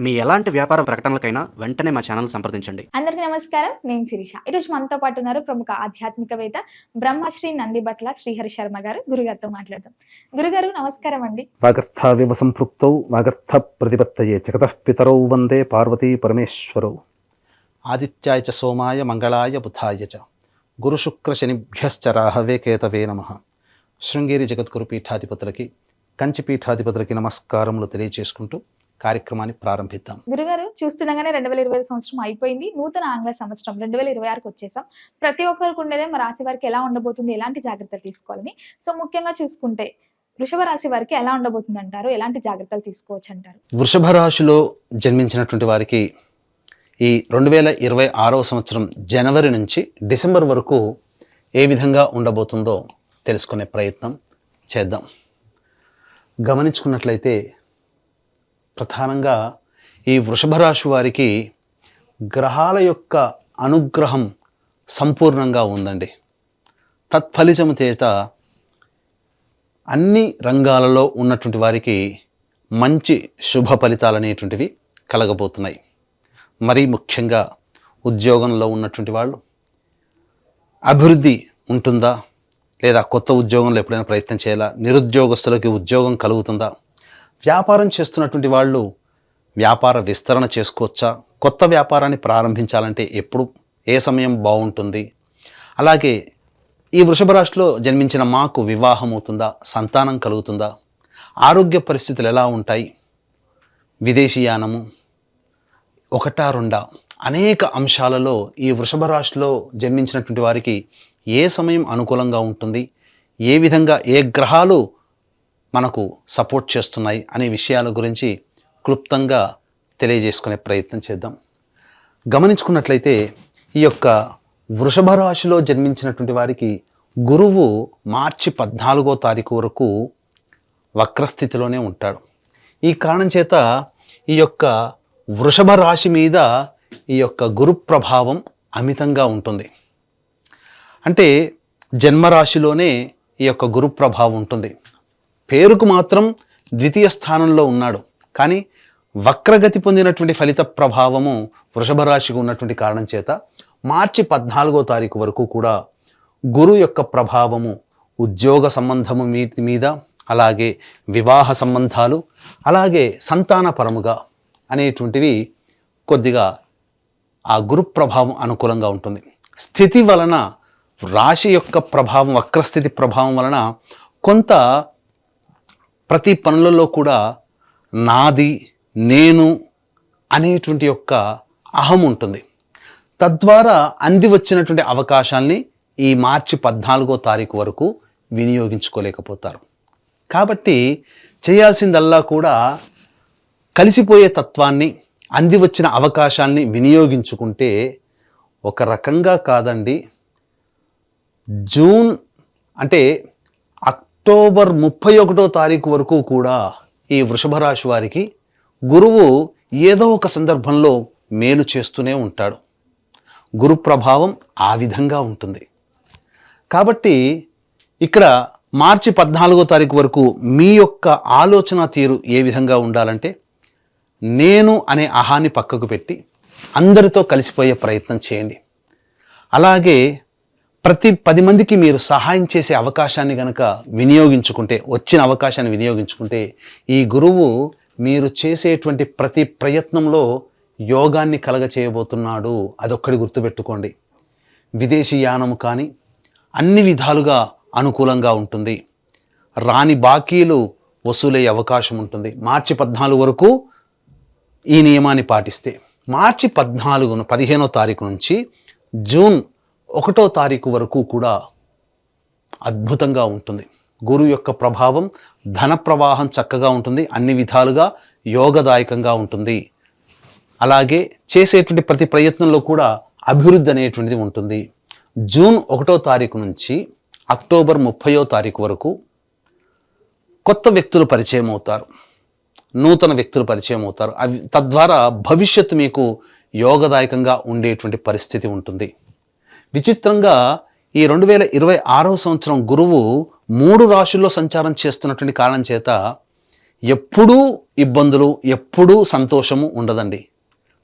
మీ ఎలాంటి వ్యాపార ప్రకటనలకైనా వెంటనే మా ఛానల్ సంప్రదించండి. అందరికీ నమస్కారం. నేను శిరీష. ఈరోజు మనతో పాటు ఉన్నారు ప్రముఖ ఆధ్యాత్మికవేత్త బ్రహ్మశ్రీ నందిబట్ల శ్రీహరి శర్మ గారు. గురుగారితో మాట్లాడదాం. గురుగారు నమస్కారం అండి. వాగర్థావివ సంపృక్తౌ వాగర్థ ప్రతిపత్తయే జగతః పితరౌ వందే పార్వతీ పరమేశ్వరౌ. ఆదిత్యాయ చ సోమాయ మంగళాయ బుధాయ చ గురుశుక్ర శనిభ్యశ్చ రాహవే కేతవే నమః. శృంగేరి జగద్గురు పీఠాధిపతులకి, కంచి పీఠాధిపతులకి నమస్కారములు తెలియజేసుకుంటూ కార్యక్రమాన్ని ప్రారంభిద్దాం. గురుగారు చూస్తుండగానే 2025 సంవత్సరం అయిపోయింది. నూతన ఆంగ్ల సంవత్సరం 2026కి వచ్చేసాం. ప్రతి ఒక్కరికి ఉండేదే మా రాశి వారికి ఎలా ఉండబోతుంది, ఎలాంటి జాగ్రత్తలు తీసుకోవాలని. సో ముఖ్యంగా చూసుకుంటే వృషభ రాశి వారికి ఎలా ఉండబోతుంది అంటారు, ఎలాంటి జాగ్రత్తలు తీసుకోవచ్చు అంటారు? వృషభ రాశిలో జన్మించినటువంటి వారికి ఈ 2026వ సంవత్సరం జనవరి నుంచి డిసెంబర్ వరకు ఏ విధంగా ఉండబోతుందో తెలుసుకునే ప్రయత్నం చేద్దాం. గమనించుకున్నట్లయితే ప్రధానంగా ఈ వృషభ రాశి వారికి గ్రహాల యొక్క అనుగ్రహం సంపూర్ణంగా ఉందండి. తత్ఫలితము చేత అన్ని రంగాలలో ఉన్నటువంటి వారికి మంచి శుభ ఫలితాలు అనేటువంటివి కలగబోతున్నాయి. మరీ ముఖ్యంగా ఉద్యోగంలో ఉన్నటువంటి వాళ్ళు అభివృద్ధి ఉంటుందా, లేదా కొత్త ఉద్యోగంలో ఎప్పుడైనా ప్రయత్నం చేయాలా, నిరుద్యోగస్తులకి ఉద్యోగం కలుగుతుందా, వ్యాపారం చేస్తున్నటువంటి వాళ్ళు వ్యాపార విస్తరణ చేసుకోవచ్చా, కొత్త వ్యాపారాన్ని ప్రారంభించాలంటే ఎప్పుడు ఏ సమయం బాగుంటుంది, అలాగే ఈ వృషభ రాశిలో జన్మించిన మాకు వివాహం అవుతుందా, సంతానం కలుగుతుందా, ఆరోగ్య పరిస్థితులు ఎలా ఉంటాయి, విదేశీయానము, ఒకటా రెండా అనేక అంశాలలో ఈ వృషభ రాశిలో జన్మించినటువంటి వారికి ఏ సమయం అనుకూలంగా ఉంటుంది, ఏ విధంగా ఏ గ్రహాలు మనకు సపోర్ట్ చేస్తున్నాయి అనే విషయాల గురించి క్లుప్తంగా తెలియజేసుకునే ప్రయత్నం చేద్దాం. గమనించుకున్నట్లయితే ఈ యొక్క వృషభ రాశిలో జన్మించినటువంటి వారికి గురువు మార్చి 14వ తారీఖు వరకు వక్రస్థితిలోనే ఉంటాడు. ఈ కారణం చేత ఈ యొక్క వృషభ రాశి మీద ఈ యొక్క గురు ప్రభావం అమితంగా ఉంటుంది. అంటే జన్మరాశిలోనే ఈ యొక్క గురు ప్రభావం ఉంటుంది. పేరుకు మాత్రం ద్వితీయ స్థానంలో ఉన్నాడు, కానీ వక్రగతి పొందినటువంటి ఫలిత ప్రభావము వృషభ రాశికి ఉన్నటువంటి కారణం చేత మార్చి 14వ తారీఖు వరకు కూడా గురు యొక్క ప్రభావము ఉద్యోగ సంబంధము మీద, అలాగే వివాహ సంబంధాలు, అలాగే సంతానపరముగా అనేటువంటివి కొద్దిగా ఆ గురు ప్రభావం అనుకూలంగా ఉంటుంది. స్థితి వలన, రాశి యొక్క ప్రభావం, వక్రస్థితి ప్రభావం వలన కొంత ప్రతి పనులలో కూడా నాది, నేను అనేటువంటి యొక్క అహం ఉంటుంది. తద్వారా అంది వచ్చినటువంటి అవకాశాల్ని ఈ మార్చి 14వ తారీఖు వరకు వినియోగించుకోలేకపోతారు. కాబట్టి చేయాల్సిందల్లా కూడా కలిసిపోయే తత్వాన్ని, అంది వచ్చిన అవకాశాన్ని వినియోగించుకుంటే ఒక రకంగా కాదండి, జూన్ అంటే అక్టోబర్ 31వ తారీఖు వరకు కూడా ఈ వృషభ రాశి వారికి గురువు ఏదో ఒక సందర్భంలో మేలు చేస్తూనే ఉంటాడు. గురు ప్రభావం ఆ విధంగా ఉంటుంది. కాబట్టి ఇక్కడ మార్చి 14వ తారీఖు వరకు మీ యొక్క ఆలోచన తీరు ఏ విధంగా ఉండాలంటే, నేను అనే అహాన్ని పక్కకు పెట్టి అందరితో కలిసిపోయే ప్రయత్నం చేయండి. అలాగే ప్రతి 10 మందికి మీరు సహాయం చేసే అవకాశాన్ని కనుక వినియోగించుకుంటే, వచ్చిన అవకాశాన్ని వినియోగించుకుంటే, ఈ గురువు మీరు చేసేటువంటి ప్రతి ప్రయత్నంలో యోగాన్ని కలగచేయబోతున్నాడు. అదొక్కడి గుర్తుపెట్టుకోండి. విదేశీ యానము కానీ అన్ని విధాలుగా అనుకూలంగా ఉంటుంది. రాని బాకీలు వసూలయ్యే అవకాశం ఉంటుంది. మార్చి 14 వరకు ఈ నియమాన్ని పాటిస్తే, మార్చి 15వ తారీఖు నుంచి జూన్ 1వ తారీఖు వరకు కూడా అద్భుతంగా ఉంటుంది. గురువు యొక్క ప్రభావం, ధన ప్రవాహం చక్కగా ఉంటుంది, అన్ని విధాలుగా యోగదాయకంగా ఉంటుంది. అలాగే చేసేటువంటి ప్రతి ప్రయత్నంలో కూడా అభివృద్ధి అనేటువంటిది ఉంటుంది. జూన్ 1వ తారీఖు నుంచి అక్టోబర్ 30వ తారీఖు వరకు కొత్త వ్యక్తులు పరిచయం అవుతారు, నూతన వ్యక్తులు పరిచయం అవుతారు. అవి తద్వారా భవిష్యత్తు మీకు యోగదాయకంగా ఉండేటువంటి పరిస్థితి ఉంటుంది. విచిత్రంగా ఈ 2026వ సంవత్సరం గురువు 3 రాశుల్లో సంచారం చేస్తున్నటువంటి కారణం చేత ఎప్పుడూ ఇబ్బందులు, ఎప్పుడూ సంతోషము ఉండదండి.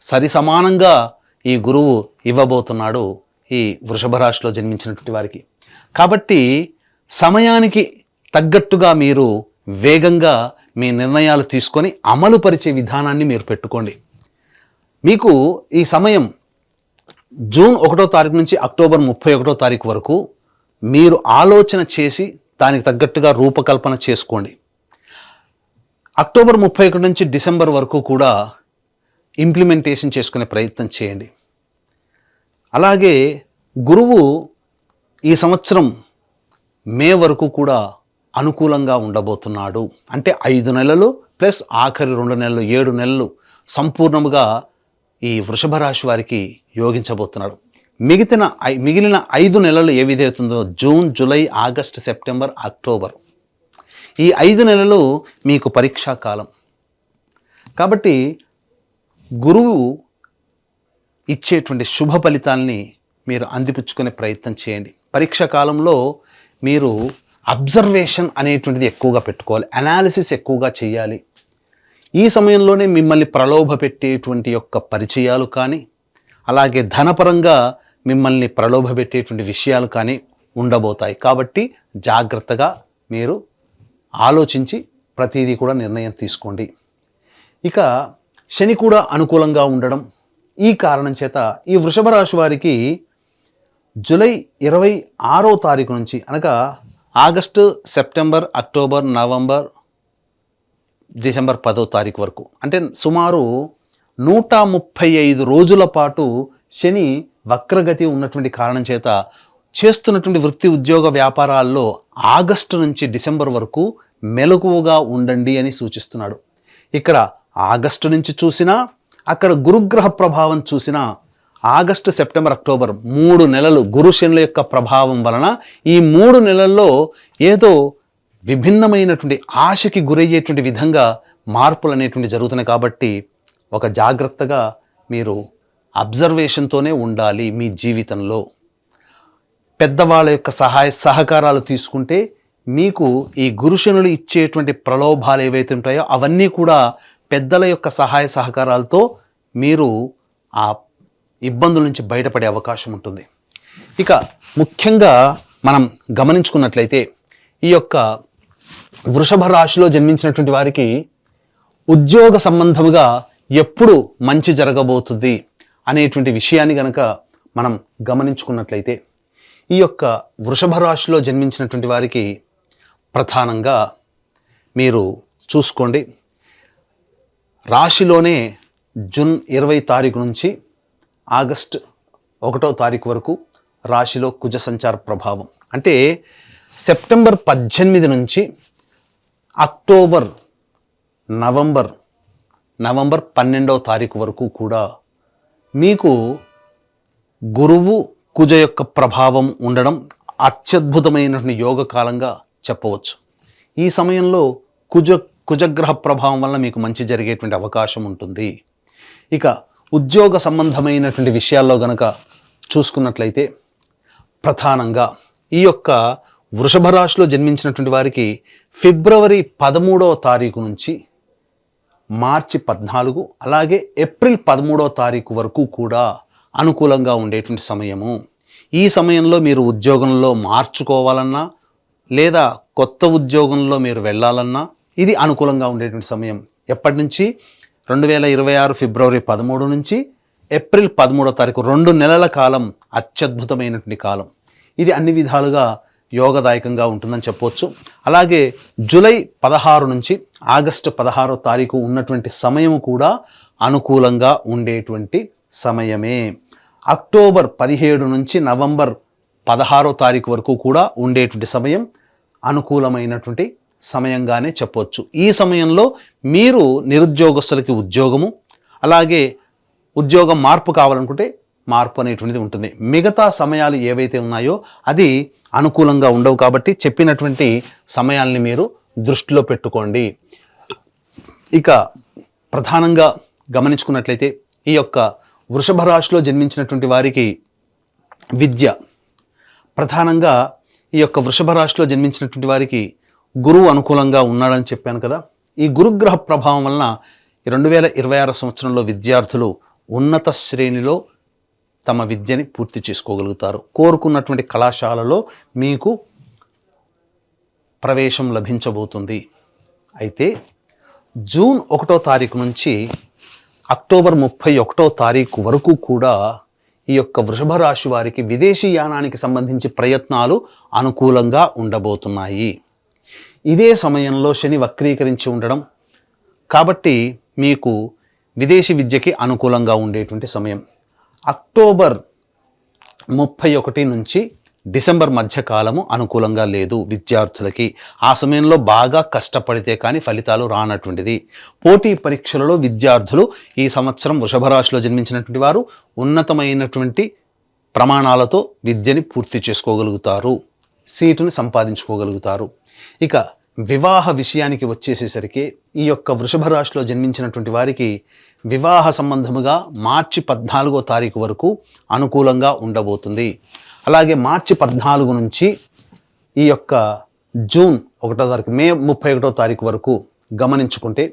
సరి సమానంగా ఈ గురువు ఇవ్వబోతున్నాడు ఈ వృషభ రాశిలో జన్మించినటువంటి వారికి. కాబట్టి సమయానికి తగ్గట్టుగా మీరు వేగంగా మీ నిర్ణయాలు తీసుకొని అమలు పరిచే విధానాన్ని మీరు పెట్టుకోండి. మీకు ఈ సమయం జూన్ 1వ తారీఖు నుంచి అక్టోబర్ 31వ తారీఖు వరకు మీరు ఆలోచన చేసి దానికి తగ్గట్టుగా రూపకల్పన చేసుకోండి. అక్టోబర్ 31 నుంచి డిసెంబర్ వరకు కూడా ఇంప్లిమెంటేషన్ చేసుకునే ప్రయత్నం చేయండి. అలాగే గురువు ఈ సంవత్సరం మే వరకు కూడా అనుకూలంగా ఉండబోతున్నాడు. అంటే 5 నెలలు ప్లస్ ఆఖరి 2 నెలలు 7 నెలలు సంపూర్ణముగా ఈ వృషభ రాశి వారికి యోగించబోతున్నాడు. మిగిలిన 5 నెలలు ఏ విధవుతుందో June, July, August, September, October, ఈ 5 నెలలు మీకు పరీక్షా కాలం. కాబట్టి గురువు ఇచ్చేటువంటి శుభ ఫలితాల్ని మీరు అందిపుచ్చుకునే ప్రయత్నం చేయండి. పరీక్షా కాలంలో మీరు అబ్జర్వేషన్ అనేటువంటిది ఎక్కువగా పెట్టుకోవాలి, అనాలిసిస్ ఎక్కువగా చేయాలి. ఈ సమయంలోనే మిమ్మల్ని ప్రలోభ పెట్టేటువంటి యొక్క పరిచయాలు కానీ, అలాగే ధనపరంగా మిమ్మల్ని ప్రలోభ పెట్టేటువంటి విషయాలు కానీ ఉండబోతాయి. కాబట్టి జాగ్రత్తగా మీరు ఆలోచించి ప్రతిదీ కూడా నిర్ణయం తీసుకోండి. ఇక శని కూడా అనుకూలంగా ఉండడం, ఈ కారణం చేత ఈ వృషభ రాశి వారికి జూలై 26వ తారీఖు నుంచి అనగా August, September, October, November, December 10వ తారీఖు వరకు, అంటే సుమారు 135 రోజుల పాటు శని వక్రగతి ఉన్నటువంటి కారణం చేత చేస్తున్నటువంటి వృత్తి, ఉద్యోగ, వ్యాపారాల్లో ఆగస్టు నుంచి డిసెంబర్ వరకు మెలకువగా ఉండండి అని సూచిస్తున్నాడు. ఇక్కడ ఆగస్టు నుంచి చూసినా, అక్కడ గురుగ్రహ ప్రభావం చూసినా, ఆగస్టు, సెప్టెంబర్, అక్టోబర్ 3 నెలలు గురు శనుల యొక్క ప్రభావం వలన ఈ 3 నెలల్లో ఏదో విభిన్నమైనటువంటి ఆశకి గురయ్యేటువంటి విధంగా మార్పులు అనేటువంటి జరుగుతున్నాయి. కాబట్టి ఒక జాగ్రత్తగా మీరు అబ్జర్వేషన్తోనే ఉండాలి. మీ జీవితంలో పెద్దవాళ్ళ యొక్క సహకారాలు తీసుకుంటే మీకు ఈ గురుశనులు ఇచ్చేటువంటి ప్రలోభాలు ఏవైతే ఉంటాయో అవన్నీ కూడా పెద్దల యొక్క సహాయ సహకారాలతో మీరు ఆ ఇబ్బందుల నుంచి బయటపడే అవకాశం ఉంటుంది. ఇక ముఖ్యంగా మనం గమనించుకున్నట్లయితే ఈ యొక్క వృషభ రాశిలో జన్మించినటువంటి వారికి ఉద్యోగ సంబంధముగా ఎప్పుడు మంచి జరగబోతుంది అనేటువంటి విషయాన్ని కనుక మనం గమనించుకున్నట్లయితే ఈ యొక్క వృషభ రాశిలో జన్మించినటువంటి వారికి ప్రధానంగా మీరు చూసుకోండి, రాశిలోనే జూన్ 20 తారీఖు నుంచి ఆగస్ట్ 1వ తారీఖు వరకు రాశిలో కుజ సంచార ప్రభావం. అంటే సెప్టెంబర్ 18 నుంచి అక్టోబర్, నవంబర్ 12వ తారీఖు వరకు కూడా మీకు గురువు కుజ యొక్క ప్రభావం ఉండడం అత్యద్భుతమైనటువంటి యోగ కాలంగా చెప్పవచ్చు. ఈ సమయంలో కుజగ్రహ ప్రభావం వల్ల మీకు మంచి జరిగేటువంటి అవకాశం ఉంటుంది. ఇక ఉద్యోగ సంబంధమైనటువంటి విషయాల్లో గనక చూసుకున్నట్లయితే ప్రధానంగా ఈ యొక్క వృషభ రాశిలో జన్మించినటువంటి వారికి ఫిబ్రవరి 13వ తారీఖు నుంచి మార్చి 14, అలాగే ఏప్రిల్ 13వ తారీఖు వరకు కూడా అనుకూలంగా ఉండేటువంటి సమయము. ఈ సమయంలో మీరు ఉద్యోగంలో మార్చుకోవాలన్నా లేదా కొత్త ఉద్యోగంలో మీరు వెళ్ళాలన్నా ఇది అనుకూలంగా ఉండేటువంటి సమయం. ఎప్పటి నుంచి 2026 ఫిబ్రవరి 13 నుంచి ఏప్రిల్ 13వ తారీఖు 2 నెలల కాలం అత్యద్భుతమైనటువంటి కాలం. ఇది అన్ని విధాలుగా యోగదాయకంగా ఉంటుందని చెప్పవచ్చు. అలాగే జూలై 16 నుంచి ఆగస్టు 16వ తారీఖు ఉన్నటువంటి సమయం కూడా అనుకూలంగా ఉండేటువంటి సమయమే. అక్టోబర్ 17 నుంచి నవంబర్ 16వ తారీఖు వరకు కూడా ఉండేటువంటి సమయం అనుకూలమైనటువంటి సమయంగానే చెప్పవచ్చు. ఈ సమయంలో మీరు నిరుద్యోగస్తులకి ఉద్యోగము, అలాగే ఉద్యోగం మార్పు కావాలనుకుంటే మార్పు అనేటువంటిది ఉంటుంది. మిగతా సమయాలు ఏవైతే ఉన్నాయో అది అనుకూలంగా ఉండవు. కాబట్టి చెప్పినటువంటి సమయాల్ని మీరు దృష్టిలో పెట్టుకోండి. ఇక ప్రధానంగా గమనించుకున్నట్లయితే ఈ యొక్క వృషభ రాశిలో జన్మించినటువంటి వారికి విద్య, ప్రధానంగా ఈ యొక్క వృషభ రాశిలో జన్మించినటువంటి వారికి గురువు అనుకూలంగా ఉన్నాడని చెప్పాను కదా. ఈ గురుగ్రహ ప్రభావం వలన 2026 సంవత్సరంలో విద్యార్థులు ఉన్నత శ్రేణిలో తమ విద్యని పూర్తి చేసుకోగలుగుతారు. కోరుకున్నటువంటి కళాశాలలో మీకు ప్రవేశం లభించబోతుంది. అయితే జూన్ 1వ తారీఖు నుంచి అక్టోబర్ 31వ తారీఖు వరకు కూడా ఈ యొక్క వృషభ రాశి వారికి విదేశీ యానానికి సంబంధించి ప్రయత్నాలు అనుకూలంగా ఉండబోతున్నాయి. ఇదే సమయంలో శని వక్రీకరించి ఉండడం కాబట్టి మీకు విదేశీ విద్యకి అనుకూలంగా ఉండేటువంటి సమయం. అక్టోబర్ 31 నుంచి డిసెంబర్ మధ్యకాలము అనుకూలంగా లేదు విద్యార్థులకి. ఆ సమయంలో బాగా కష్టపడితే కానీ ఫలితాలు రానటువంటిది. పోటీ పరీక్షలలో విద్యార్థులు ఈ సంవత్సరం వృషభ రాశిలో జన్మించినటువంటి వారు ఉన్నతమైనటువంటి ప్రమాణాలతో విద్యని పూర్తి చేసుకోగలుగుతారు, సీటుని సంపాదించుకోగలుగుతారు. ఇక వివాహ విషయానికి వచ్చేసేసరికి ఈ యొక్క వృషభ రాశిలో జన్మించినటువంటి వారికి వివాహ సంబంధముగా మార్చి 14వ తారీఖు వరకు అనుకూలంగా ఉండబోతుంది. అలాగే మార్చి 14 నుంచి ఈ యొక్క జూన్ 1వ తారీఖు, మే 31వ తారీఖు వరకు గమనించుకుంటే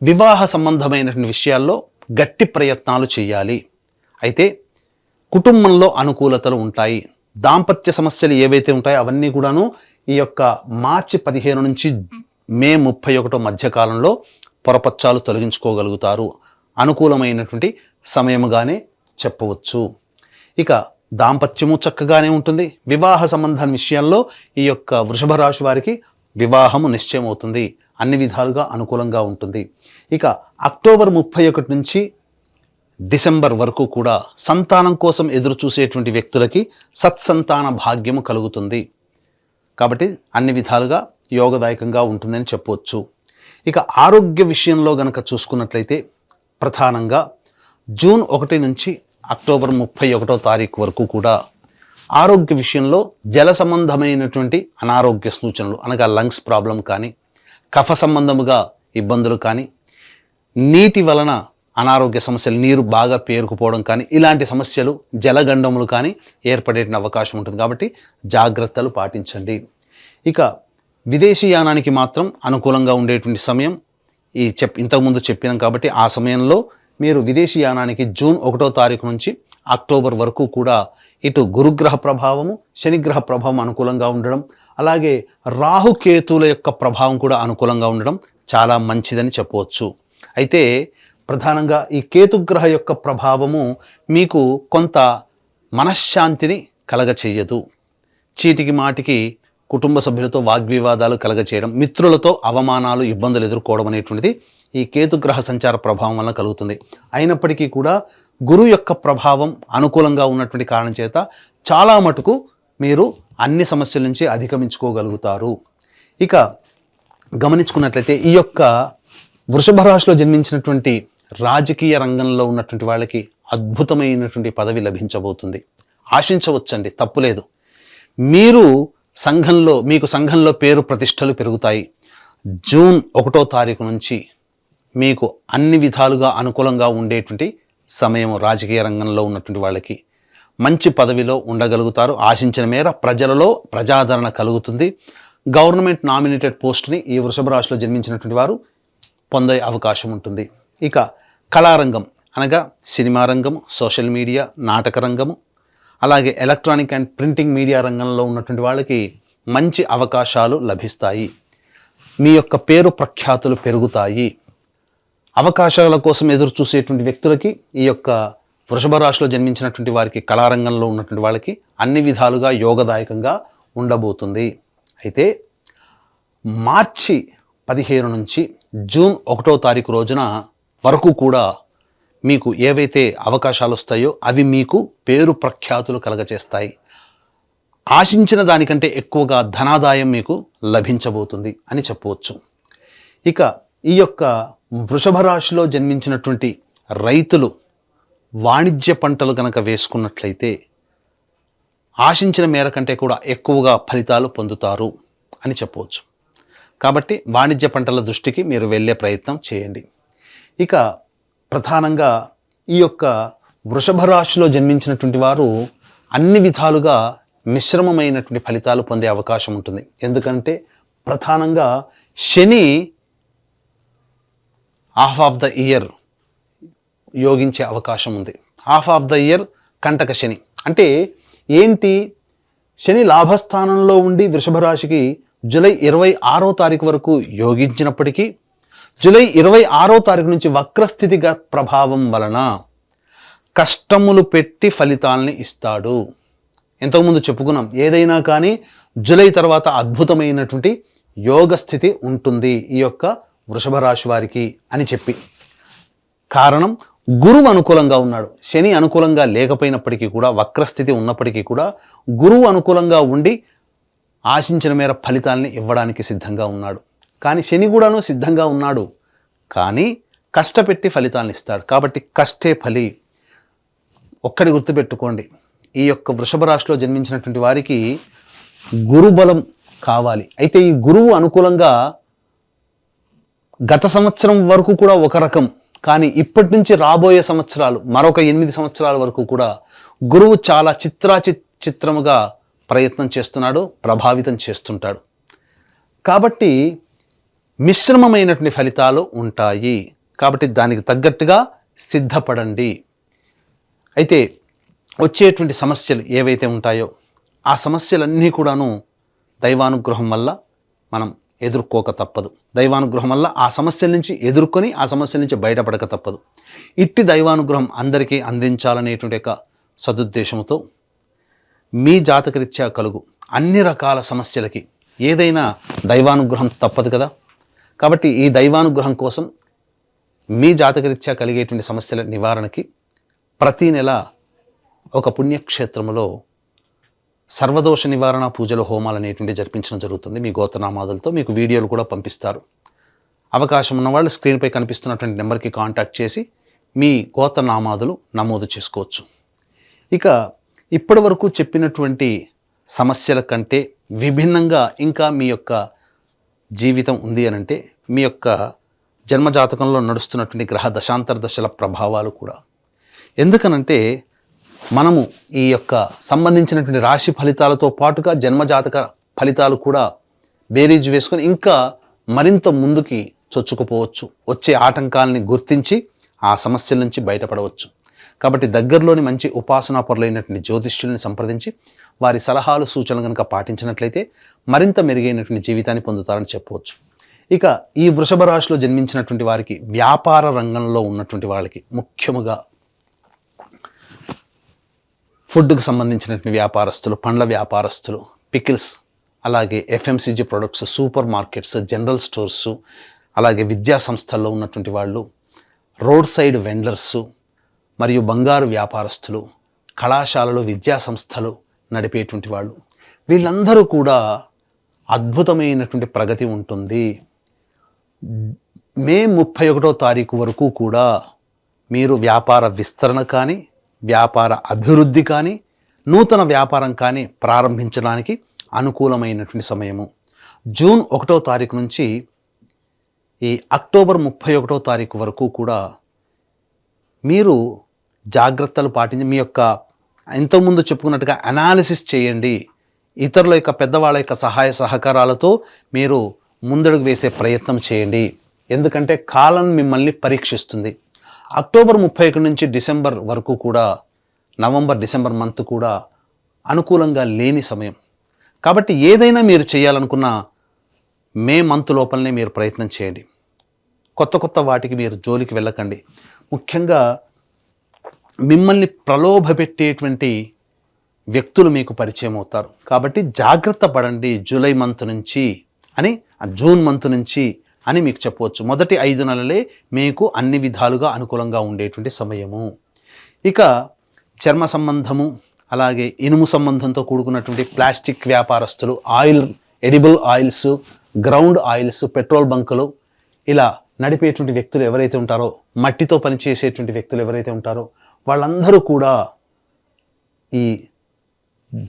వివాహ సంబంధమైనటువంటి విషయాల్లో గట్టి ప్రయత్నాలు చేయాలి. అయితే కుటుంబంలో అనుకూలతలు ఉంటాయి. దాంపత్య సమస్యలు ఏవైతే ఉంటాయో అవన్నీ కూడాను ఈ యొక్క మార్చి 15 నుంచి మే 31 మధ్యకాలంలో పొరపచ్చాలు తొలగించుకోగలుగుతారు. అనుకూలమైనటువంటి సమయముగానే చెప్పవచ్చు. ఇక దాంపత్యము చక్కగానే ఉంటుంది. వివాహ సంబంధం విషయాల్లో ఈ యొక్క వృషభ రాశి వారికి వివాహము నిశ్చయం అవుతుంది. అన్ని విధాలుగా అనుకూలంగా ఉంటుంది. ఇక అక్టోబర్ 31 నుంచి డిసెంబర్ వరకు కూడా సంతానం కోసం ఎదురు చూసేటువంటి వ్యక్తులకి సత్సంతాన భాగ్యము కలుగుతుంది. కాబట్టి అన్ని విధాలుగా యోగదాయకంగా ఉంటుందని చెప్పవచ్చు. ఇక ఆరోగ్య విషయంలో గనక చూసుకున్నట్లయితే ప్రధానంగా జూన్ 1 నుంచి అక్టోబర్ 31వ తారీఖు వరకు కూడా ఆరోగ్య విషయంలో జల సంబంధమైనటువంటి అనారోగ్య సూచనలు అనగా లంగ్స్ ప్రాబ్లం కానీ, కఫ సంబంధముగా ఇబ్బందులు కానీ, నీటి వలన అనారోగ్య సమస్యలు, నీరు బాగా పేరుకుపోవడం కానీ, ఇలాంటి సమస్యలు, జలగండములు కానీ ఏర్పడే అవకాశం ఉంటుంది. కాబట్టి జాగ్రత్తలు పాటించండి. ఇక విదేశీ యానానికి మాత్రం అనుకూలంగా ఉండేటువంటి సమయం ఇంతకుముందు చెప్పినాం. కాబట్టి ఆ సమయంలో మీరు విదేశీ యానానికి జూన్ 1వ తారీఖు నుంచి అక్టోబర్ వరకు కూడా ఇటు గురుగ్రహ ప్రభావము, శనిగ్రహ ప్రభావం అనుకూలంగా ఉండడం, అలాగే రాహుకేతుల యొక్క ప్రభావం కూడా అనుకూలంగా ఉండడం చాలా మంచిదని చెప్పవచ్చు. అయితే ప్రధానంగా ఈ కేతుగ్రహ యొక్క ప్రభావము మీకు కొంత మనశ్శాంతిని కలగచేయదు. చీటికి మాటికి కుటుంబ సభ్యులతో వాగ్వివాదాలు కలగచేయడం, మిత్రులతో అవమానాలు, ఇబ్బందులు ఎదుర్కోవడం అనేటువంటిది ఈ కేతుగ్రహ సంచార ప్రభావం వల్ల కలుగుతుంది. అయినప్పటికీ కూడా గురు యొక్క ప్రభావం అనుకూలంగా ఉన్నటువంటి కారణం చేత చాలా మటుకు మీరు అన్ని సమస్యల నుంచి అధిగమించుకోగలుగుతారు. ఇక గమనించుకున్నట్లయితే ఈ యొక్క వృషభ రాశిలో జన్మించినటువంటి రాజకీయ రంగంలో ఉన్నటువంటి వాళ్ళకి అద్భుతమైనటువంటి పదవి లభించబోతుంది. ఆశించవచ్చండి, తప్పులేదు. మీకు సంఘంలో పేరు ప్రతిష్టలు పెరుగుతాయి. జూన్ 1వ తారీఖు నుంచి మీకు అన్ని విధాలుగా అనుకూలంగా ఉండేటువంటి సమయం. రాజకీయ రంగంలో ఉన్నటువంటి వాళ్ళకి మంచి పదవిలో ఉండగలుగుతారు. ఆశించిన మేర ప్రజలలో ప్రజాదరణ కలుగుతుంది. గవర్నమెంట్ నామినేటెడ్ పోస్ట్ని ఈ వృషభ రాశిలో జన్మించినటువంటి వారు పొందే అవకాశం ఉంటుంది. ఇక కళారంగం అనగా సినిమా రంగము, సోషల్ మీడియా, నాటక రంగము, అలాగే ఎలక్ట్రానిక్ అండ్ ప్రింటింగ్ మీడియా రంగంలో ఉన్నటువంటి వాళ్ళకి మంచి అవకాశాలు లభిస్తాయి. మీ యొక్క పేరు ప్రఖ్యాతులు పెరుగుతాయి. అవకాశాల కోసం ఎదురు చూసేటువంటి వ్యక్తులకి ఈ యొక్క వృషభ రాశిలో జన్మించినటువంటి వారికి, కళారంగంలో ఉన్నటువంటి వాళ్ళకి అన్ని విధాలుగా యోగదాయకంగా ఉండబోతుంది. అయితే మార్చి 15 నుంచి జూన్ 1వ తారీఖు రోజున వరకు కూడా మీకు ఏవైతే అవకాశాలు వస్తాయో అవి మీకు పేరు ప్రఖ్యాతులు కలగచేస్తాయి. ఆశించిన దానికంటే ఎక్కువగా ధనాదాయం మీకు లభించబోతుంది అని చెప్పవచ్చు. ఇక ఈ యొక్క వృషభ రాశిలో జన్మించినటువంటి రైతులు వాణిజ్య పంటలు కనుక వేసుకున్నట్లయితే ఆశించిన మేర కంటే కూడా ఎక్కువగా ఫలితాలు పొందుతారు అని చెప్పవచ్చు. కాబట్టి వాణిజ్య పంటల దృష్టికి మీరు వెళ్ళే ప్రయత్నం చేయండి. ఇక ప్రధానంగా ఈ యొక్క వృషభ రాశిలో జన్మించినటువంటి వారు అన్ని విధాలుగా మిశ్రమమైనటువంటి ఫలితాలు పొందే అవకాశం ఉంటుంది. ఎందుకంటే ప్రధానంగా శని హాఫ్ ఆఫ్ ద ఇయర్ యోగించే అవకాశం ఉంది. హాఫ్ ఆఫ్ ద ఇయర్ కంటక శని అంటే ఏంటి? శని లాభస్థానంలో ఉండి వృషభ రాశికి జూలై 26వ తారీఖు వరకు యోగించినప్పటికీ జూలై 26వ తారీఖు నుంచి వక్రస్థితిగా ప్రభావం వలన కష్టములు పెట్టి ఫలితాలని ఇస్తాడు. ఇంతకుముందు చెప్పుకున్నాం, ఏదైనా కానీ జూలై తర్వాత అద్భుతమైనటువంటి యోగ స్థితి ఉంటుంది ఈ యొక్క వృషభ రాశి వారికి అని చెప్పి. కారణం, గురువు అనుకూలంగా ఉన్నాడు. శని అనుకూలంగా లేకపోయినప్పటికీ కూడా, వక్రస్థితి ఉన్నప్పటికీ కూడా గురువు అనుకూలంగా ఉండి ఆశించిన మేర ఫలితాలని ఇవ్వడానికి సిద్ధంగా ఉన్నాడు. కానీ శని కూడాను సిద్ధంగా ఉన్నాడు, కానీ కష్టపెట్టి ఫలితాలను ఇస్తాడు. కాబట్టి కష్టే ఫలి. ఒక్కడి గుర్తుపెట్టుకోండి, ఈ యొక్క వృషభ రాశిలో జన్మించినటువంటి వారికి గురుబలం కావాలి. అయితే ఈ గురువు అనుకూలంగా గత సంవత్సరం వరకు కూడా ఒక రకం, కానీ ఇప్పటి నుంచి రాబోయే సంవత్సరాలు మరొక 8 సంవత్సరాల వరకు కూడా గురువు చాలా చిత్రముగా ప్రయత్నం చేస్తున్నాడు, ప్రభావితం చేస్తుంటాడు. కాబట్టి మిశ్రమమైనటువంటి ఫలితాలు ఉంటాయి. కాబట్టి దానికి తగ్గట్టుగా సిద్ధపడండి. అయితే వచ్చేటువంటి సమస్యలు ఏవైతే ఉంటాయో ఆ సమస్యలన్నీ కూడాను దైవానుగ్రహం వల్ల మనం ఎదుర్కోక తప్పదు. దైవానుగ్రహం వల్ల ఆ సమస్యల నుంచి ఎదుర్కొని ఆ సమస్యల నుంచి బయటపడక తప్పదు. ఇట్టి దైవానుగ్రహం అందరికీ అందించాలనేటువంటి ఒక సదుద్దేశంతో మీ జాతకరీత్యా కలుగు అన్ని రకాల సమస్యలకి ఏదైనా దైవానుగ్రహం తప్పదు కదా. కాబట్టి ఈ దైవానుగ్రహం కోసం మీ జాతకరీత్యా కలిగేటువంటి సమస్యల నివారణకి ప్రతీ నెల ఒక పుణ్యక్షేత్రంలో సర్వదోష నివారణ పూజలు, హోమాలు అనేటువంటి జరిపించడం జరుగుతుంది. మీ గోత్రనామాదులతో మీకు వీడియోలు కూడా పంపిస్తారు. అవకాశం ఉన్నవాళ్ళు స్క్రీన్పై కనిపిస్తున్నటువంటి నెంబర్కి కాంటాక్ట్ చేసి మీ గోత్రనామాదులు నమోదు చేసుకోవచ్చు. ఇక ఇప్పటి వరకు చెప్పినటువంటి సమస్యల కంటే విభిన్నంగా ఇంకా మీ యొక్క జీవితం ఉంది అనంటే మీ యొక్క జన్మజాతకంలో నడుస్తున్నటువంటి గ్రహ దశాంతర దశల ప్రభావాలు కూడా. ఎందుకనంటే మనము ఈ యొక్క సంబంధించినటువంటి రాశి ఫలితాలతో పాటుగా జన్మజాతక ఫలితాలు కూడా బేరీజు వేసుకొని ఇంకా మరింత ముందుకి చొచ్చుకుపోవచ్చు. వచ్చే ఆటంకాలని గుర్తించి ఆ సమస్యల నుంచి బయటపడవచ్చు. కాబట్టి దగ్గరలోని మంచి ఉపాసనాపరులైనటువంటి జ్యోతిష్యుల్ని సంప్రదించి వారి సలహాలు, సూచనలు కనుక పాటించినట్లయితే మరింత మెరుగైనటువంటి జీవితాన్ని పొందుతారని చెప్పవచ్చు. ఇక ఈ వృషభ రాశిలో జన్మించినటువంటి వారికి, వ్యాపార రంగంలో ఉన్నటువంటి వాళ్ళకి, ముఖ్యముగా ఫుడ్కు సంబంధించినటువంటి వ్యాపారస్తులు, పండ్ల వ్యాపారస్తులు, పికిల్స్, అలాగే FMCG products, super markets, general stores, అలాగే విద్యా సంస్థల్లో ఉన్నటువంటి వాళ్ళు, రోడ్ సైడ్ వెండర్సు మరియు బంగారు వ్యాపారస్తులు, కళాశాలలు, విద్యా సంస్థలు నడిపేటువంటి వాళ్ళు, వీళ్ళందరూ కూడా అద్భుతమైనటువంటి ప్రగతి ఉంటుంది. మే 31వ తారీఖు వరకు కూడా మీరు వ్యాపార విస్తరణ కానీ, వ్యాపార అభివృద్ధి కానీ, నూతన వ్యాపారం కానీ ప్రారంభించడానికి అనుకూలమైనటువంటి సమయము. జూన్ 1వ తారీఖు నుంచి ఈ అక్టోబర్ 31వ తారీఖు వరకు కూడా మీరు జాగ్రత్తలు పాటించి మీ యొక్క ఇంతకుముందు చెప్పుకున్నట్టుగా అనాలిసిస్ చేయండి. ఇతరుల యొక్క, పెద్దవాళ్ళ యొక్క సహాయ సహకారాలతో మీరు ముందడుగు వేసే ప్రయత్నం చేయండి. ఎందుకంటే కాలం మిమ్మల్ని పరీక్షిస్తుంది. అక్టోబర్ 31 నుంచి డిసెంబర్ వరకు కూడా, నవంబర్ డిసెంబర్ మంత్ కూడా అనుకూలంగా లేని సమయం. కాబట్టి ఏదైనా మీరు చేయాలనుకున్న మే మంత్ లోపలనే మీరు ప్రయత్నం చేయండి. కొత్త వాటికి మీరు జోలికి వెళ్ళకండి. ముఖ్యంగా మిమ్మల్ని ప్రలోభపెట్టేటువంటి వ్యక్తులు మీకు పరిచయం అవుతారు. కాబట్టి జాగ్రత్త పడండి. జూలై మంత్ నుంచి అని, జూన్ మంత్ నుంచి అని మీకు చెప్పవచ్చు. మొదటి 5 నెలలే మీకు అన్ని విధాలుగా అనుకూలంగా ఉండేటువంటి సమయము. ఇక చర్మ సంబంధము, అలాగే ఇనుము సంబంధంతో కూడుకున్నటువంటి ప్లాస్టిక్ వ్యాపారస్తులు, edible oils, ground oils, petrol బంకులు ఇలా నడిపేటువంటి వ్యక్తులు ఎవరైతే ఉంటారో, మట్టితో పనిచేసేటువంటి వ్యక్తులు ఎవరైతే ఉంటారో వాళ్ళందరూ కూడా ఈ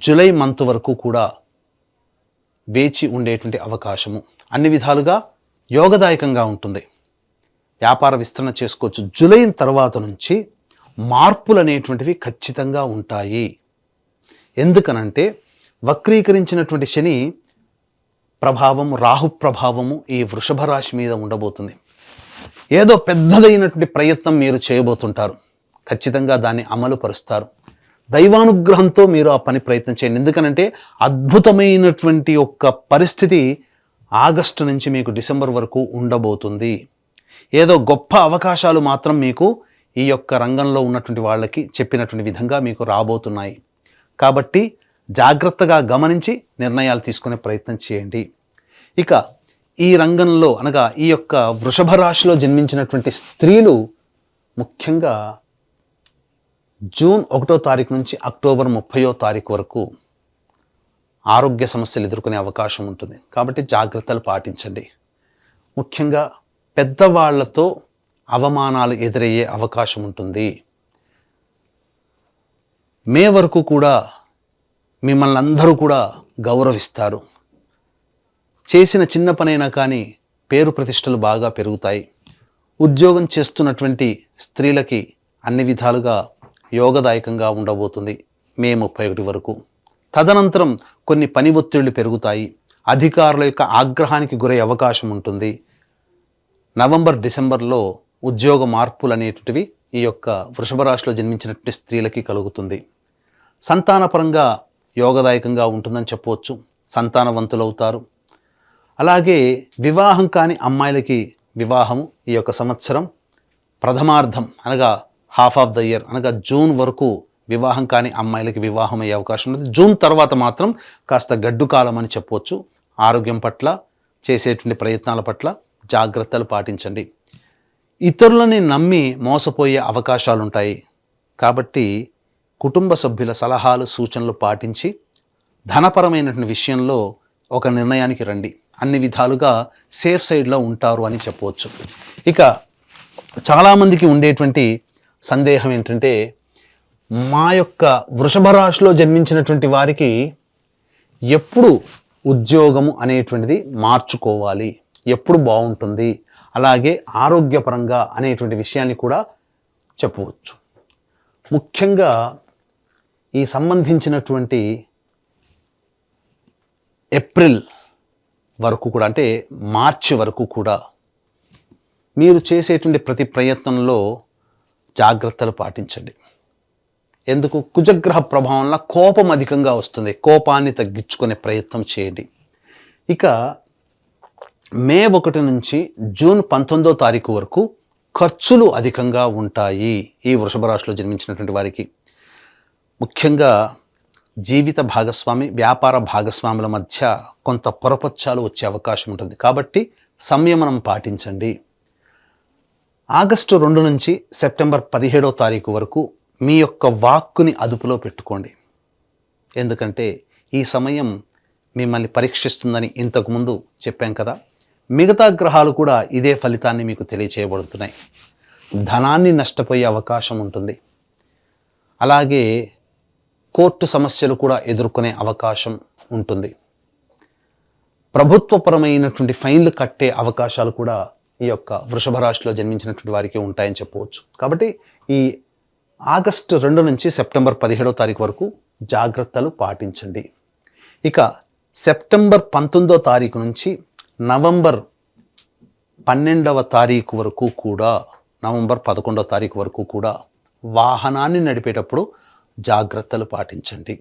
జూలై మంత్ వరకు కూడా వేచి ఉండేటువంటి అవకాశము అన్ని విధాలుగా యోగదాయకంగా ఉంటుంది. వ్యాపార విస్తరణ చేసుకోవచ్చు. జూలై తర్వాత నుంచి మార్పులు అనేటువంటివి ఖచ్చితంగా ఉంటాయి. ఎందుకనంటే వక్రీకరించినటువంటి శని ప్రభావము, రాహు ప్రభావము ఈ వృషభ రాశి మీద ఉండబోతుంది. ఏదో పెద్దదైనటువంటి ప్రయత్నం మీరు చేయబోతుంటారు. ఖచ్చితంగా దాన్ని అమలు పరుస్తారు. దైవానుగ్రహంతో మీరు ఆ పని ప్రయత్నం చేయండి. ఎందుకనంటే అద్భుతమైనటువంటి ఒక పరిస్థితి ఆగస్టు నుంచి మీకు డిసెంబర్ వరకు ఉండబోతుంది. ఏదో గొప్ప అవకాశాలు మాత్రం మీకు ఈ యొక్క రంగంలో ఉన్నటువంటి వాళ్ళకి చెప్పినటువంటి విధంగా మీకు రాబోతున్నాయి. కాబట్టి జాగ్రత్తగా గమనించి నిర్ణయాలు తీసుకునే ప్రయత్నం చేయండి. ఇక ఈ రంగంలో అనగా ఈ యొక్క వృషభ రాశిలో జన్మించినటువంటి స్త్రీలు ముఖ్యంగా జూన్ 1వ తారీఖు నుంచి అక్టోబర్ 30వ తారీఖు వరకు ఆరోగ్య సమస్యలు ఎదుర్కొనే అవకాశం ఉంటుంది. కాబట్టి జాగ్రత్తలు పాటించండి. ముఖ్యంగా పెద్దవాళ్లతో అవమానాలు ఎదురయ్యే అవకాశం ఉంటుంది. మే వరకు కూడా మిమ్మల్ని అందరూ కూడా గౌరవిస్తారు. చేసిన చిన్న పనైనా కానీ పేరు ప్రతిష్టలు బాగా పెరుగుతాయి. ఉద్యోగం చేస్తున్నటువంటి స్త్రీలకి అన్ని విధాలుగా యోగదాయకంగా ఉండబోతుంది మే 31 వరకు. తదనంతరం కొన్ని పని ఒత్తిళ్లు పెరుగుతాయి. అధికారుల యొక్క ఆగ్రహానికి గురయ్యే అవకాశం ఉంటుంది. నవంబర్ డిసెంబర్లో ఉద్యోగ మార్పులు అనేటివి ఈ యొక్క వృషభ రాశిలో జన్మించినటువంటి స్త్రీలకి కలుగుతుంది. సంతానపరంగా యోగదాయకంగా ఉంటుందని చెప్పవచ్చు. సంతానవంతులవుతారు. అలాగే వివాహం కాని అమ్మాయిలకి వివాహము ఈ యొక్క సంవత్సరం ప్రథమార్థం అనగా హాఫ్ ఆఫ్ ద ఇయర్ అనగా జూన్ వరకు వివాహం కాని అమ్మాయిలకి వివాహం అయ్యే అవకాశం ఉంది. జూన్ తర్వాత మాత్రం కాస్త గడ్డు కాలం అని చెప్పవచ్చు. ఆరోగ్యం పట్ల చేసేటువంటి ప్రయత్నాల పట్ల జాగ్రత్తలు పాటించండి. ఇతరులని నమ్మి మోసపోయే అవకాశాలు ఉంటాయి. కాబట్టి కుటుంబ సభ్యుల సలహాలు సూచనలు పాటించి ధనపరమైనటువంటి విషయంలో ఒక నిర్ణయానికి రండి. అన్ని విధాలుగా సేఫ్ సైడ్లో ఉంటారు అని చెప్పవచ్చు. ఇక చాలామందికి ఉండేటువంటి సందేహం ఏంటంటే మా యొక్క వృషభ రాశిలో జన్మించినటువంటి వారికి ఎప్పుడు ఉద్యోగము అనేటువంటిది మార్చుకోవాలి, ఎప్పుడు బాగుంటుంది, అలాగే ఆరోగ్యపరంగా అనేటువంటి విషయాన్ని కూడా చెప్పవచ్చు. ముఖ్యంగా ఈ సంబంధించినటువంటి ఏప్రిల్ వరకు కూడా అంటే మార్చి వరకు కూడా మీరు చేసేటువంటి ప్రతి ప్రయత్నంలో జాగ్రత్తలు పాటించండి. ఎందుకు? కుజగ్రహ ప్రభావంలో కోపం అధికంగా వస్తుంది. కోపాన్ని తగ్గించుకునే ప్రయత్నం చేయండి. ఇక మే 1 నుంచి జూన్ 19వ తారీఖు వరకు ఖర్చులు అధికంగా ఉంటాయి ఈ వృషభ రాశిలో జన్మించినటువంటి వారికి. ముఖ్యంగా జీవిత భాగస్వామి, వ్యాపార భాగస్వాముల మధ్య కొంత పొరపచ్చాలు వచ్చే అవకాశం ఉంటుంది. కాబట్టి సంయమనం పాటించండి. ఆగస్టు 2 నుంచి సెప్టెంబర్ 17వ తారీఖు వరకు మీ యొక్క వాక్కుని అదుపులో పెట్టుకోండి. ఎందుకంటే ఈ సమయం మిమ్మల్ని పరీక్షిస్తుందని ఇంతకుముందు చెప్పాం కదా. మిగతా గ్రహాలు కూడా ఇదే ఫలితాన్ని మీకు తెలియచేయబడుతున్నాయి. ధనాన్ని నష్టపోయే అవకాశం ఉంటుంది. అలాగే కోర్టు సమస్యలు కూడా ఎదుర్కొనే అవకాశం ఉంటుంది. ప్రభుత్వపరమైనటువంటి ఫైన్లు కట్టే అవకాశాలు కూడా ఈ యొక్క వృషభ రాశిలో జన్మించినటువంటి వారికి ఉంటాయని చెప్పవచ్చు. కాబట్టి ఈ ఆగస్టు 2 నుంచి సెప్టెంబర్ 17వ తారీఖు వరకు జాగ్రత్తలు పాటించండి. ఇక సెప్టెంబర్ 19వ తారీఖు నుంచి నవంబర్ 12వ తారీఖు వరకు కూడా, నవంబర్ 11వ తారీఖు వరకు కూడా వాహనాన్ని నడిపేటప్పుడు జాగ్రత్తలు పాటించండి.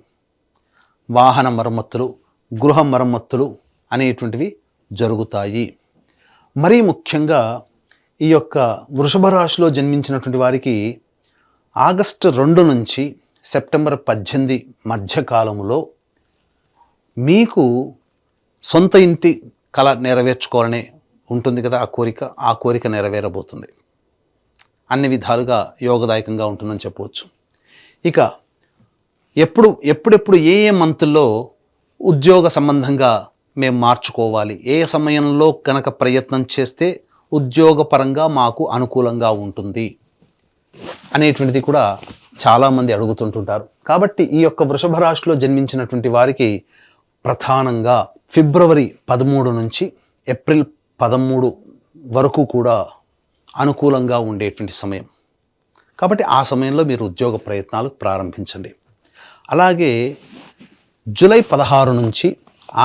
వాహన మరమ్మతులు, గృహ మరమ్మతులు అనేటువంటివి జరుగుతాయి. మరీ ముఖ్యంగా ఈ యొక్క వృషభ రాశిలో జన్మించినటువంటి వారికి ఆగస్టు 2 నుంచి సెప్టెంబర్ 18 మధ్యకాలంలో మీకు సొంత ఇంటి కళ నెరవేర్చుకోవాలనే ఉంటుంది కదా ఆ కోరిక నెరవేరబోతుంది. అన్ని విధాలుగా యోగదాయకంగా ఉంటుందని చెప్పవచ్చు. ఇక ఎప్పుడెప్పుడు ఏ మంత్లో ఉద్యోగ సంబంధంగా మేము మార్చుకోవాలి, ఏ సమయంలో కనుక ప్రయత్నం చేస్తే ఉద్యోగపరంగా మాకు అనుకూలంగా ఉంటుంది అనేటువంటిది కూడా చాలామంది అడుగుతుంటుంటారు. కాబట్టి ఈ యొక్క వృషభ రాశిలో జన్మించినటువంటి వారికి ప్రధానంగా ఫిబ్రవరి 13 నుంచి ఏప్రిల్ 13 వరకు కూడా అనుకూలంగా ఉండేటువంటి సమయం. కాబట్టి ఆ సమయంలో మీరు ఉద్యోగ ప్రయత్నాలు ప్రారంభించండి. అలాగే జూలై 16 నుంచి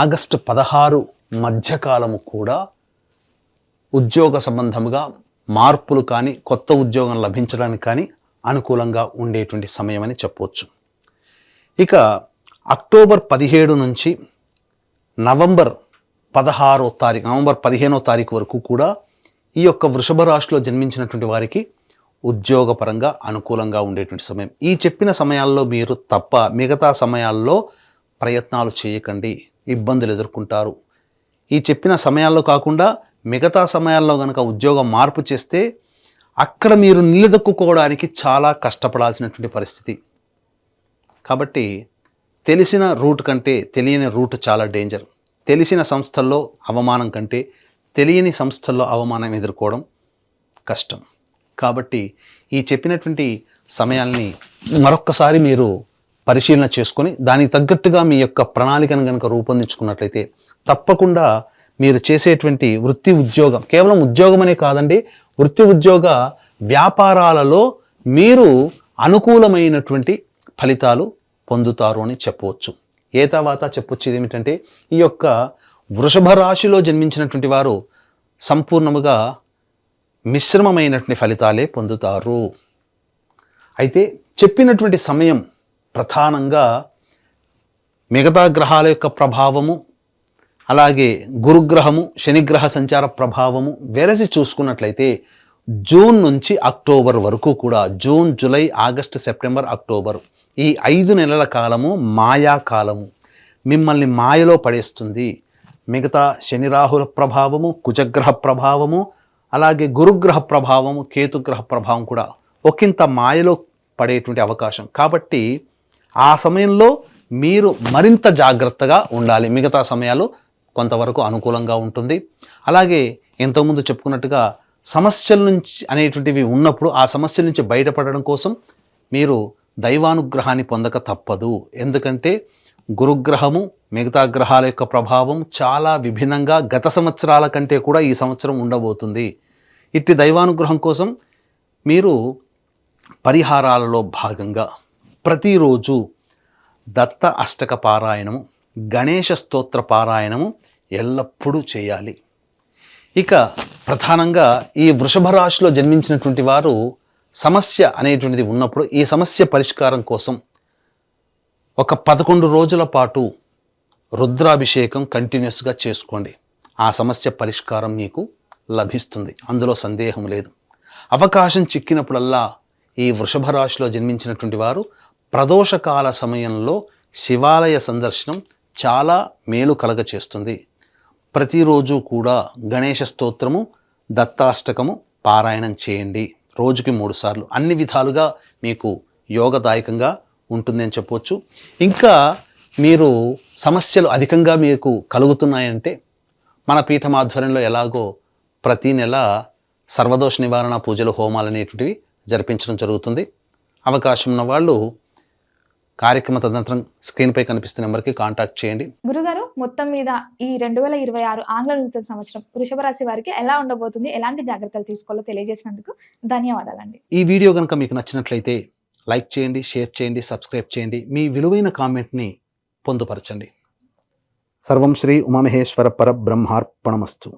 ఆగస్టు 16 మధ్యకాలము కూడా ఉద్యోగ సంబంధముగా మార్పులు కానీ కొత్త ఉద్యోగం లభించడానికి కానీ అనుకూలంగా ఉండేటువంటి సమయం అని చెప్పవచ్చు. ఇక అక్టోబర్ 17 నుంచి నవంబర్ 15వ తారీఖు వరకు కూడా ఈ యొక్క వృషభ రాశిలో జన్మించినటువంటి వారికి ఉద్యోగపరంగా అనుకూలంగా ఉండేటువంటి సమయం. ఈ చెప్పిన సమయాల్లో మీరు తప్ప మిగతా సమయాల్లో ప్రయత్నాలు చేయకండి, ఇబ్బందులు ఎదుర్కొంటారు. ఈ చెప్పిన సమయాల్లో కాకుండా మిగతా సమయాల్లో కనుక ఉద్యోగం మార్పు చేస్తే అక్కడ మీరు నిలదొక్కుకోవడానికి చాలా కష్టపడాల్సినటువంటి పరిస్థితి. కాబట్టి తెలిసిన రూట్ కంటే తెలియని రూట్ చాలా డేంజర్. తెలిసిన సంస్థల్లో అవమానం కంటే తెలియని సంస్థల్లో అవమానం ఎదుర్కోవడం కష్టం. కాబట్టి ఈ చెప్పినటువంటి సమయాల్ని మరొక్కసారి మీరు పరిశీలన చేసుకొని దానికి తగ్గట్టుగా మీ యొక్క ప్రణాళికను కనుక రూపొందించుకున్నట్లయితే తప్పకుండా మీరు చేసేటువంటి వృత్తి ఉద్యోగం, కేవలం ఉద్యోగం అనే కాదండి, వృత్తి ఉద్యోగ వ్యాపారాలలో మీరు అనుకూలమైనటువంటి ఫలితాలు పొందుతారు అని చెప్పవచ్చు. ఏ తర్వాత చెప్పొచ్చు ఏమిటంటే ఈ యొక్క వృషభ రాశిలో జన్మించినటువంటి వారు సంపూర్ణముగా మిశ్రమమైనటువంటి ఫలితాలే పొందుతారు. అయితే చెప్పినటువంటి సమయం ప్రధానంగా మిగతా గ్రహాల యొక్క ప్రభావము, అలాగే గురుగ్రహము శనిగ్రహ సంచార ప్రభావము వెరసి చూసుకున్నట్లయితే జూన్ నుంచి అక్టోబర్ వరకు కూడా, June July August September October, ఈ 5 నెలల కాలము మాయా కాలము, మిమ్మల్ని మాయలో పడేస్తుంది. మిగతా శని రాహుల ప్రభావము, కుజగ్రహ ప్రభావము, అలాగే గురుగ్రహ ప్రభావము, కేతుగ్రహ ప్రభావం కూడా ఒకంత మాయలో పడేటువంటి అవకాశం. కాబట్టి ఆ సమయంలో మీరు మరింత జాగ్రత్తగా ఉండాలి. మిగతా సమయాలు కొంతవరకు అనుకూలంగా ఉంటుంది. అలాగే ఇంతకుముందు చెప్పుకున్నట్టుగా సమస్యల నుంచి అనేటువంటివి ఉన్నప్పుడు ఆ సమస్యల నుంచి బయటపడడం కోసం మీరు దైవానుగ్రహాన్ని పొందక తప్పదు. ఎందుకంటే గురుగ్రహము మిగతా గ్రహాల యొక్క ప్రభావం చాలా విభిన్నంగా గత సంవత్సరాల కంటే కూడా ఈ సంవత్సరం ఉండబోతుంది. ఇట్టి దైవానుగ్రహం కోసం మీరు పరిహారాలలో భాగంగా ప్రతిరోజు దత్త అష్టక పారాయణము, గణేశ స్తోత్ర పారాయణము ఎల్లప్పుడూ చేయాలి. ఇక ప్రధానంగా ఈ వృషభ రాశిలో జన్మించినటువంటి వారు సమస్య అనేటువంటిది ఉన్నప్పుడు ఈ సమస్య పరిష్కారం కోసం ఒక 11 రోజుల పాటు రుద్రాభిషేకం కంటిన్యూస్గా చేసుకోండి. ఆ సమస్య పరిష్కారం మీకు లభిస్తుంది, అందులో సందేహం లేదు. అవకాశం చిక్కినప్పుడల్లా ఈ వృషభ రాశిలో జన్మించినటువంటి వారు ప్రదోషకాల సమయంలో శివాలయ సందర్శనం చాలా మేలు కలగచేస్తుంది. ప్రతిరోజు కూడా గణేశ స్తోత్రము, దత్తాష్టకము పారాయణం చేయండి, రోజుకి 3 సార్లు. అన్ని విధాలుగా మీకు యోగదాయకంగా ఉంటుంది అని చెప్పవచ్చు. ఇంకా మీరు సమస్యలు అధికంగా మీకు కలుగుతున్నాయంటే మన పీఠం ఆధ్వర్యంలో ఎలాగో ప్రతి నెల సర్వదోష నివారణ పూజలు, హోమాలు అనేటువంటివి జరిపించడం జరుగుతుంది. అవకాశం ఉన్న వాళ్ళు కార్యక్రమ తదనంతరం స్క్రీన్పై కనిపిస్తున్న నెంబర్కి కాంటాక్ట్ చేయండి. గురుగారు, మొత్తం మీద ఈ 2026 ఆంగ్ల నూతన సంవత్సరం వృషభ రాశి వారికి ఎలా ఉండబోతుంది, ఎలాంటి జాగ్రత్తలు తీసుకోవాలో తెలియజేసినందుకు ధన్యవాదాలండి. ఈ వీడియో కనుక మీకు నచ్చినట్లయితే లైక్ చేయండి, షేర్ చేయండి, సబ్స్క్రైబ్ చేయండి. మీ విలువైన కామెంట్ని పొందుపరచండి. సర్వం శ్రీ ఉమామహేశ్వర పరబ్రహ్మార్పణమస్తు.